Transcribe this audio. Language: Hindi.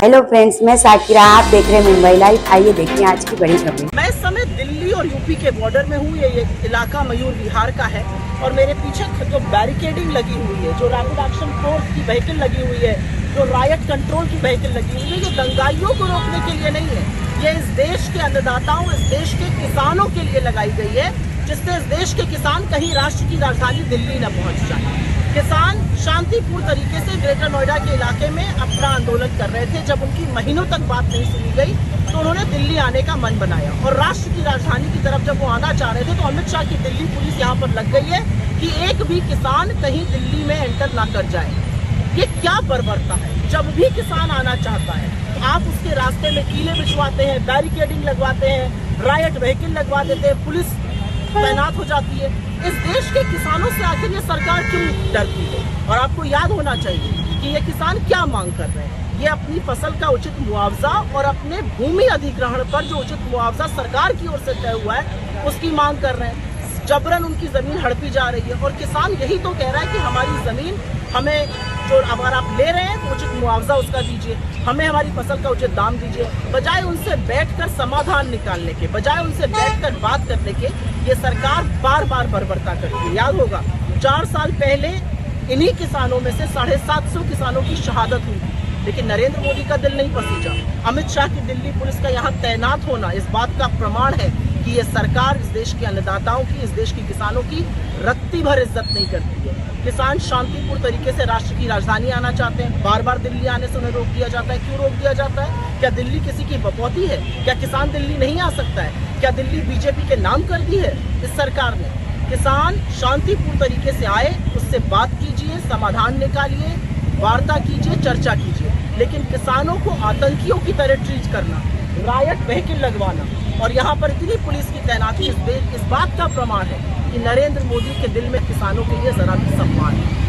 हेलो फ्रेंड्स, मैं साकिरा, आप देख रहे हैं मुंबई लाइव। आइए देखिए आज की बड़ी खबरें। मैं इस समय दिल्ली और यूपी के बॉर्डर में हूँ। ये इलाका मयूर विहार का है और मेरे पीछे जो बैरिकेडिंग लगी हुई है, जो रैपिड एक्शन फोर्स की व्हीकल लगी हुई है, जो रायट कंट्रोल की व्हीकल लगी हुई है, ये दंगाइयों को रोकने के लिए नहीं है। ये इस देश के अन्नदाताओं, इस देश के किसानों के लिए लगाई गई है, जिससे इस देश के किसान कहीं राष्ट्र की राजधानी दिल्ली न पहुँच जाए। किसान शांतिपूर्ण तरीके से ग्रेटर नोएडा के इलाके में अपना आंदोलन कर रहे थे। जब उनकी महीनों तक बात नहीं सुनी गई तो उन्होंने दिल्ली आने का मन बनाया और राष्ट्र की राजधानी की तरफ जब वो आना चाह रहे थे तो अमित शाह की दिल्ली पुलिस यहाँ पर लग गई है कि एक भी किसान कहीं दिल्ली में एंटर ना कर जाए। ये क्या बर्बरता है? जब भी किसान आना चाहता है तो आप उसके रास्ते में कीले बिछवाते हैं, बैरिकेडिंग लगवाते हैं, रायट व्हीकल लगवा देते हैं, पुलिस तैनात हो जाती है। इस देश के किसानों से आखिर ये सरकार क्यों डरती है? और आपको याद होना चाहिए कि ये किसान क्या मांग कर रहे हैं। ये अपनी फसल का उचित मुआवजा और अपने भूमि अधिग्रहण पर जो उचित मुआवजा सरकार की ओर से तय हुआ है उसकी मांग कर रहे हैं। जबरन उनकी जमीन हड़पी जा रही है और किसान यही तो कह रहा है कि हमारी जमीन हमें, जो अगर आप ले रहे हैं तो उचित मुआवजा उसका दीजिए, हमें हमारी फसल का उचित दाम दीजिए। बजाय उनसे बैठकर समाधान निकालने के, बजाय उनसे बैठकर बात करने के, ये सरकार बार बार बर्बरता करती है। याद होगा 4 साल पहले इन्हीं किसानों में से 750 किसानों की शहादत हुई, लेकिन नरेंद्र मोदी का दिल नहीं पसीजा। अमित शाह की दिल्ली पुलिस का यहाँ तैनात होना इस बात का प्रमाण है कि ये सरकार इस देश के अन्नदाताओं की, इस देश के किसानों की रत्ती भर इज्जत नहीं करती है। किसान शांतिपूर्ण तरीके से राष्ट्र की राजधानी आना चाहते हैं, बार बार दिल्ली आने से उन्हें रोक दिया जाता है। क्यों रोक दिया जाता है? क्या दिल्ली किसी की बपौती है? क्या किसान दिल्ली नहीं आ सकता है? क्या दिल्ली बीजेपी के नाम कर दी है इस सरकार ने? किसान शांतिपूर्ण तरीके से आए, उससे बात कीजिए, समाधान निकालिए, वार्ता कीजिए, चर्चा कीजिए। लेकिन किसानों को आतंकियों की तरह ट्रीट करना, रायट व्हीकल लगवाना और यहाँ पर इतनी पुलिस की तैनाती इस बात का प्रमाण है कि नरेंद्र मोदी के दिल में किसानों के लिए जरा भी सम्मान है।